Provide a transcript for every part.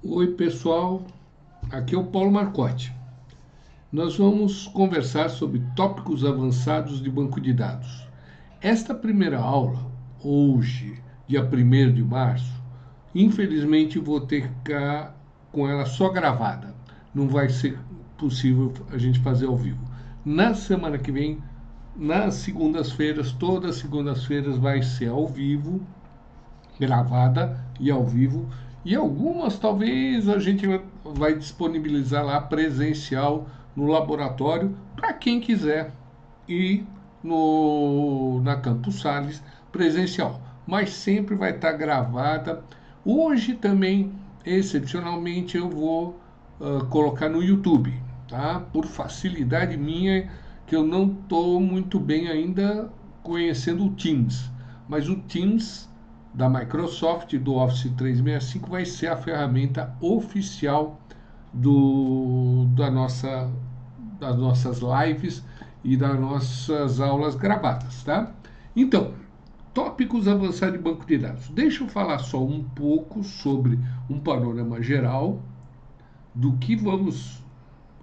Oi, pessoal, aqui é o Paulo Marcotti. Nós vamos conversar sobre tópicos avançados de banco de dados. Esta primeira aula, hoje, dia 1º de março, infelizmente vou ter que ficar com ela só gravada. Não vai ser possível a gente fazer ao vivo. Na semana que vem, nas segundas-feiras, todas as segundas-feiras vai ser ao vivo, gravada e ao vivo. E algumas talvez a gente vai disponibilizar lá presencial no laboratório para quem quiser ir na Campus Sales presencial. Mas sempre vai estar gravada. Hoje também, excepcionalmente, eu vou colocar no YouTube, tá? Por facilidade minha, que eu não estou muito bem ainda conhecendo o Teams. Mas o Teams da Microsoft, do Office 365, vai ser a ferramenta oficial das nossas lives e das nossas aulas gravadas, tá? Então, tópicos avançados de banco de dados. Deixa eu falar só um pouco sobre um panorama geral do que vamos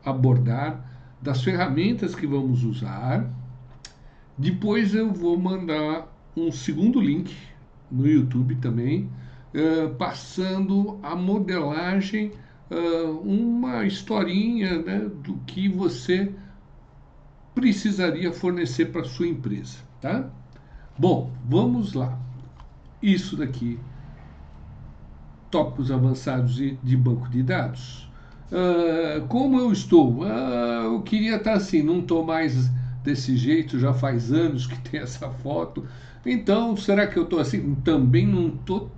abordar, das ferramentas que vamos usar. Depois eu vou mandar um segundo link no YouTube também, passando a modelagem, uma historinha, né, do que você precisaria fornecer para sua empresa, tá? Bom, vamos lá. Isso daqui, tópicos avançados de banco de dados. Como eu estou? Eu queria estar assim, não estou mais desse jeito, já faz anos que tem essa foto. Então, será que eu estou assim? Também não estou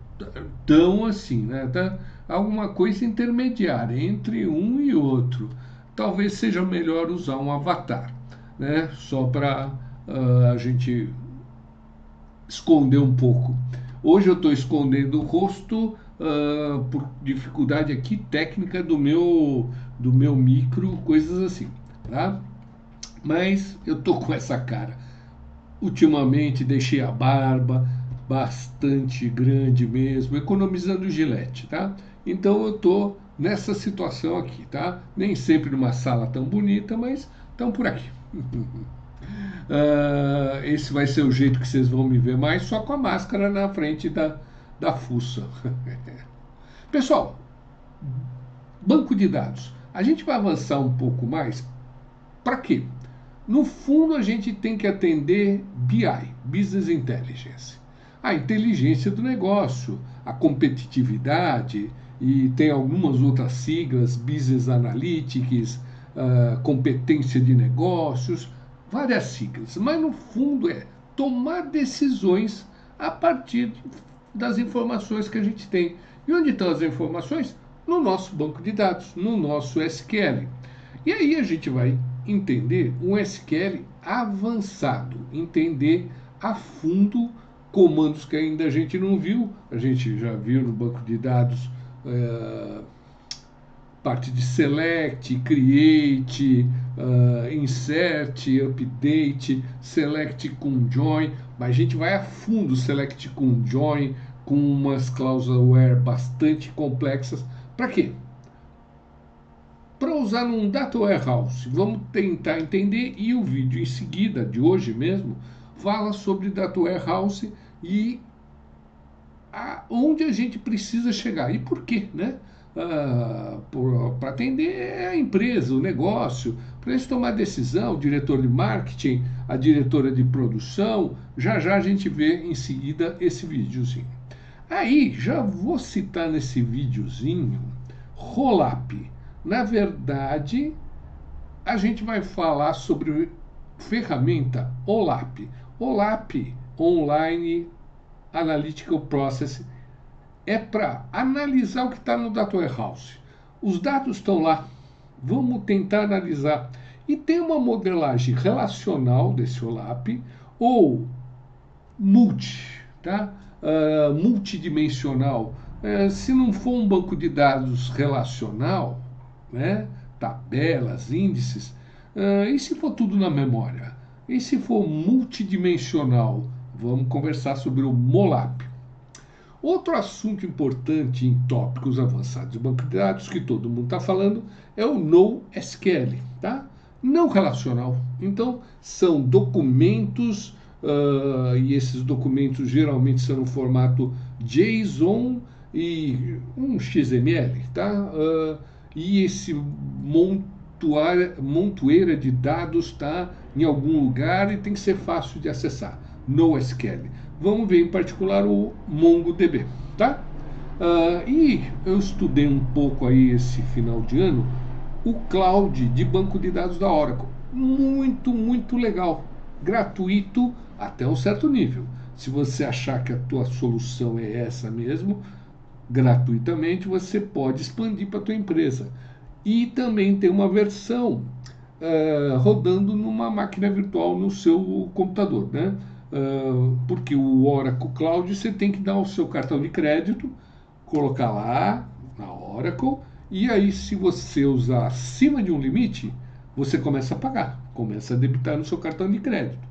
tão assim, né? Tá alguma coisa intermediária entre um e outro. Talvez seja melhor usar um avatar, né? Só para a gente esconder um pouco. Hoje eu estou escondendo o rosto por dificuldade aqui técnica do meu micro, coisas assim, tá? Mas eu tô com essa cara. Ultimamente deixei a barba bastante grande mesmo, economizando gilete, tá? Então eu tô nessa situação aqui, tá? Nem sempre numa sala tão bonita, mas estão por aqui. Esse vai ser o jeito que vocês vão me ver mais, só com a máscara na frente da fuça. Pessoal, banco de dados. A gente vai avançar um pouco mais. Para quê? No fundo, a gente tem que atender BI, Business Intelligence. A inteligência do negócio, a competitividade, e tem algumas outras siglas, Business Analytics, competência de negócios, várias siglas. Mas no fundo é tomar decisões a partir das informações que a gente tem. E onde estão as informações? No nosso banco de dados, no nosso SQL. E aí a gente vai entender um SQL avançado, entender a fundo comandos que ainda a gente não viu, a gente já viu no banco de dados, parte de select, create, insert, update, select com join, mas a gente vai a fundo select com join, com umas cláusulas where bastante complexas. Para quê? Para usar num data warehouse. Vamos tentar entender, e o vídeo em seguida, de hoje mesmo, fala sobre data warehouse e onde a gente precisa chegar e por quê, né? Para atender a empresa, o negócio, para eles tomar decisão, o diretor de marketing, a diretora de produção. Já já a gente vê em seguida esse videozinho. Aí já vou citar nesse videozinho Rollup. Na verdade, a gente vai falar sobre ferramenta OLAP. OLAP, Online Analytical Process, é para analisar o que está no Data Warehouse. Os dados estão lá, vamos tentar analisar. E tem uma modelagem relacional desse OLAP, ou tá? Multidimensional. Se não for um banco de dados relacional, né? Tabelas, índices, e se for tudo na memória? E se for multidimensional? Vamos conversar sobre o MOLAP. Outro assunto importante em tópicos avançados de banco de dados que todo mundo está falando é o NoSQL, tá? Não relacional. Então, são documentos, e esses documentos geralmente são no formato JSON e um XML, tá? E esse montoeira de dados está em algum lugar e tem que ser fácil de acessar. NoSQL. Vamos ver em particular o MongoDB, tá? E eu estudei um pouco aí esse final de ano o cloud de banco de dados da Oracle. Muito, muito legal. Gratuito até um certo nível. Se você achar que a tua solução é essa mesmo, gratuitamente você pode expandir para a tua empresa. E também tem uma versão rodando numa máquina virtual no seu computador, né? Porque o Oracle Cloud você tem que dar o seu cartão de crédito, colocar lá na Oracle, e aí se você usar acima de um limite, você começa a pagar, começa a debitar no seu cartão de crédito.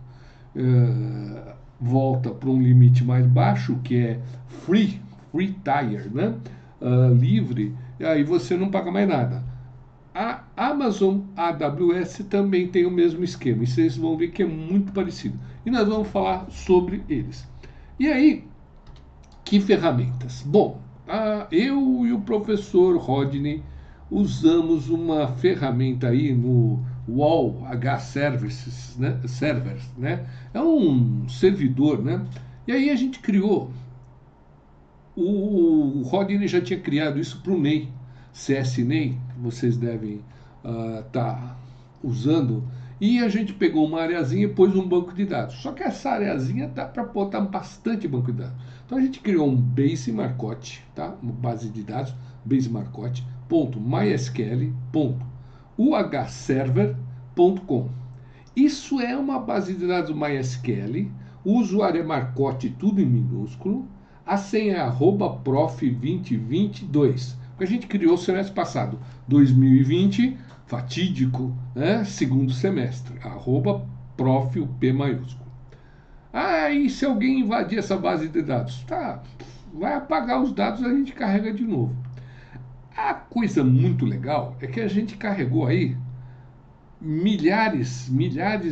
Volta para um limite mais baixo, que é free tier, né? Livre, e aí você não paga mais nada. A Amazon AWS também tem o mesmo esquema, e vocês vão ver que é muito parecido. E nós vamos falar sobre eles. E aí, que ferramentas? Bom, eu e o professor Rodney usamos uma ferramenta aí no Wall H Services, né? É um servidor, né? E aí a gente criou. O Rodney já tinha criado isso para o NEI, CSNEI, que vocês devem estar usando, e a gente pegou uma areazinha e pôs um banco de dados. Só que essa areazinha dá para botar bastante banco de dados. Então a gente criou um base Marcotte, tá? Uma base de dados, base Marcotte.mysql.uhserver.com. Isso é uma base de dados MySQL, o usuário é Marcotte, tudo em minúsculo, a senha é @prof2022, que a gente criou o semestre passado, 2020, fatídico, né? Segundo semestre, @prof, o P maiúsculo. E se alguém invadir essa base de dados? Tá, vai apagar os dados e a gente carrega de novo. A coisa muito legal é que a gente carregou aí milhares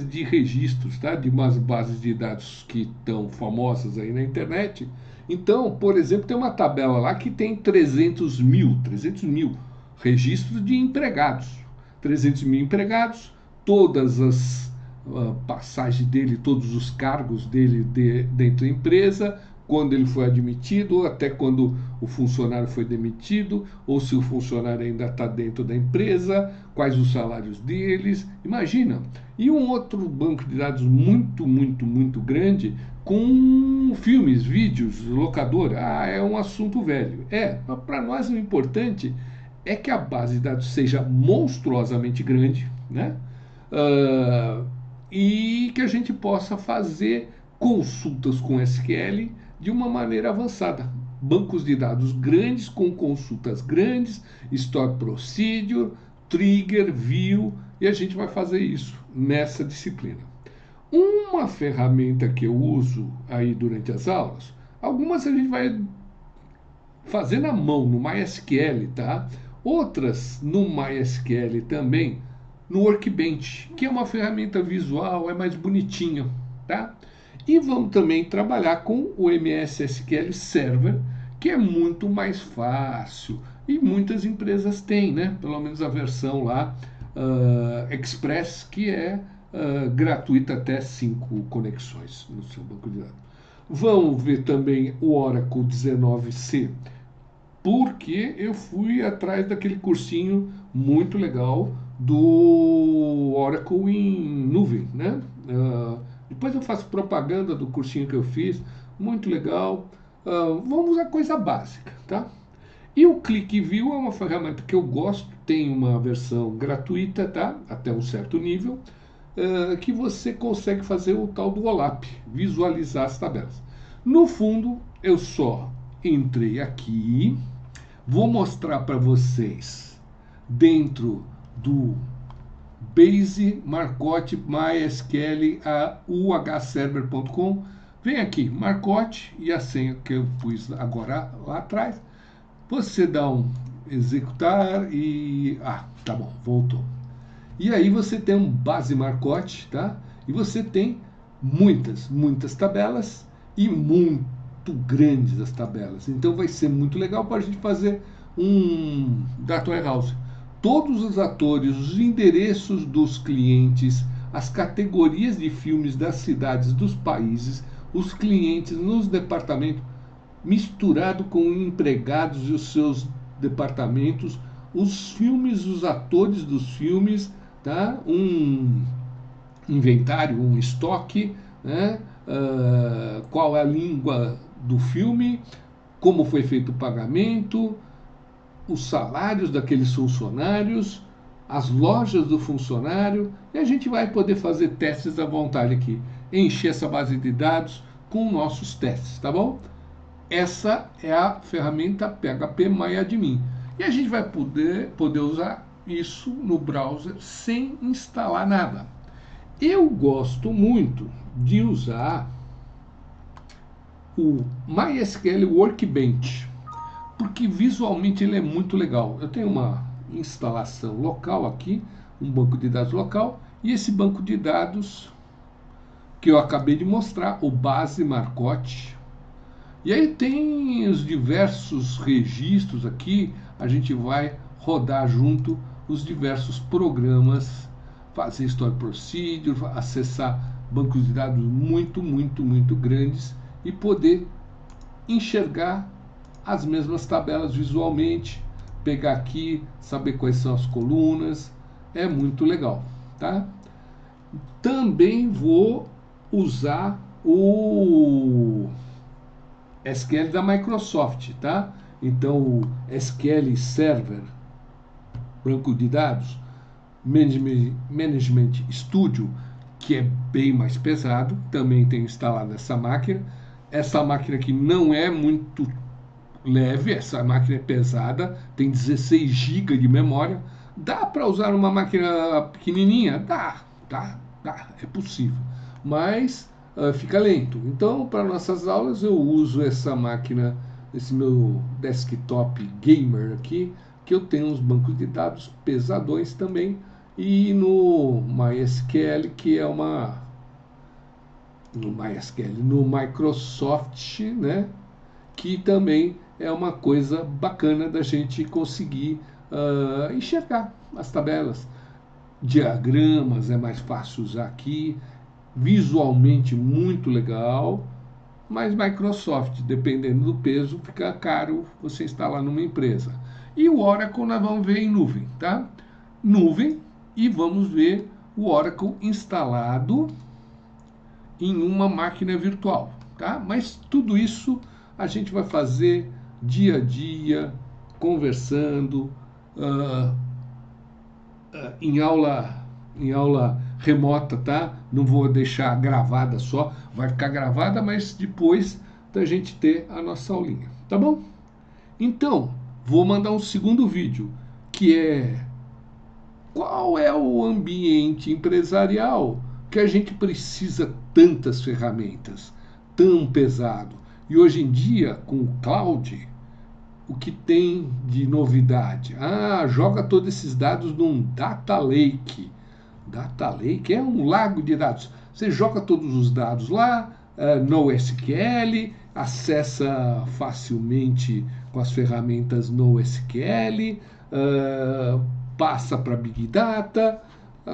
de registros, tá? De umas bases de dados que estão famosas aí na internet. Então, por exemplo, tem uma tabela lá que tem 300 mil registros de empregados. 300 mil empregados, todas as passagens dele, todos os cargos dele dentro da empresa, quando ele foi admitido, até quando o funcionário foi demitido, ou se o funcionário ainda está dentro da empresa, quais os salários deles, imagina. E um outro banco de dados muito, muito, muito grande, com filmes, vídeos, locadora. É um assunto velho. Mas para nós o importante é que a base de dados seja monstruosamente grande, né? E que a gente possa fazer consultas com SQL de uma maneira avançada. Bancos de dados grandes com consultas grandes, store procedure, trigger, view, e a gente vai fazer isso nessa disciplina. Uma ferramenta que eu uso aí durante as aulas, algumas a gente vai fazer na mão no MySQL, tá? Outras no MySQL também, no Workbench, que é uma ferramenta visual, é mais bonitinho, tá? E vamos também trabalhar com o MS SQL Server, que é muito mais fácil. E muitas empresas têm, né? Pelo menos a versão lá, Express, que é gratuita até 5 conexões no seu banco de dados. Vamos ver também o Oracle 19c, porque eu fui atrás daquele cursinho muito legal do Oracle em nuvem, né? Depois eu faço propaganda do cursinho que eu fiz, muito legal. Vamos usar coisa básica, tá? E o ClickView é uma ferramenta que eu gosto, tem uma versão gratuita, tá? Até um certo nível, que você consegue fazer o tal do OLAP, visualizar as tabelas. No fundo, eu só entrei aqui, vou mostrar para vocês dentro do Base Marcotte MySQL a uhserver.com, Vem aqui, Marcote e a senha que eu pus agora lá atrás. Você dá um executar e... Ah, tá bom, voltou. E aí você tem um base Marcote, tá? E você tem muitas tabelas e muito grandes as tabelas. Então vai ser muito legal para a gente fazer um data warehouse. Todos os atores, os endereços dos clientes, as categorias de filmes das cidades, dos países, os clientes nos departamentos, misturado com empregados e os seus departamentos, os filmes, os atores dos filmes, tá? Um inventário, um estoque, né? Qual é a língua do filme, como foi feito o pagamento, os salários daqueles funcionários, as lojas do funcionário, e a gente vai poder fazer testes à vontade aqui, encher essa base de dados com nossos testes, tá bom? Essa é a ferramenta PHP MyAdmin. E a gente vai poder usar isso no browser sem instalar nada. Eu gosto muito de usar o MySQL Workbench, porque visualmente ele é muito legal. Eu tenho uma instalação local aqui, um banco de dados local, e esse banco de dados que eu acabei de mostrar, o base Marcote. E aí tem os diversos registros aqui, a gente vai rodar junto os diversos programas, fazer Stored Procedure, acessar bancos de dados muito grandes e poder enxergar as mesmas tabelas visualmente, pegar aqui, saber quais são as colunas, é muito legal, tá? Também vou usar o SQL da Microsoft, tá? Então, o SQL Server, banco de dados, Management Studio, que é bem mais pesado, também tenho instalado nessa máquina. Essa máquina aqui não é muito leve, essa máquina é pesada, tem 16 GB de memória. Dá para usar uma máquina pequenininha? Dá, é possível. Mas fica lento. Então, para nossas aulas, eu uso essa máquina, esse meu desktop gamer aqui, que eu tenho uns bancos de dados pesadões também, e no MySQL, que é no Microsoft, né, que também é uma coisa bacana da gente conseguir enxergar as tabelas. Diagramas é mais fácil usar aqui, visualmente muito legal, mas Microsoft, dependendo do peso, fica caro você instalar numa empresa. E o Oracle nós vamos ver em nuvem, tá? Nuvem, e vamos ver o Oracle instalado em uma máquina virtual, tá? Mas tudo isso a gente vai fazer dia a dia, conversando, em aula remota, tá? Não vou deixar gravada só, vai ficar gravada, mas depois da gente ter a nossa aulinha, tá bom? Então, vou mandar um segundo vídeo, que é qual é o ambiente empresarial que a gente precisa tantas ferramentas, tão pesado. E hoje em dia, com o cloud, o que tem de novidade? Joga todos esses dados num data lake. Data lake é um lago de dados. Você joga todos os dados lá, no SQL, acessa facilmente com as ferramentas no SQL, passa para Big Data,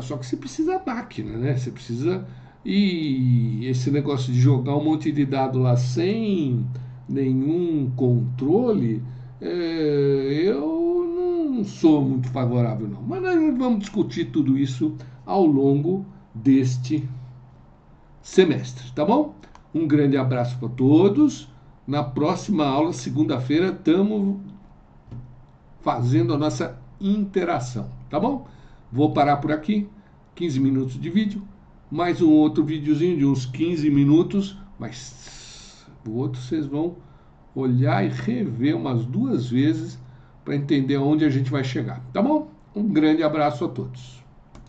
só que você precisa máquina, né? Você precisa... E esse negócio de jogar um monte de dado lá sem nenhum controle, eu não sou muito favorável, não. Mas nós vamos discutir tudo isso ao longo deste semestre, tá bom? Um grande abraço para todos. Na próxima aula, segunda-feira, estamos fazendo a nossa interação, tá bom? Vou parar por aqui, 15 minutos de vídeo, mais um outro videozinho de uns 15 minutos, mas o outro vocês vão olhar e rever umas 2 vezes para entender aonde a gente vai chegar, tá bom? Um grande abraço a todos.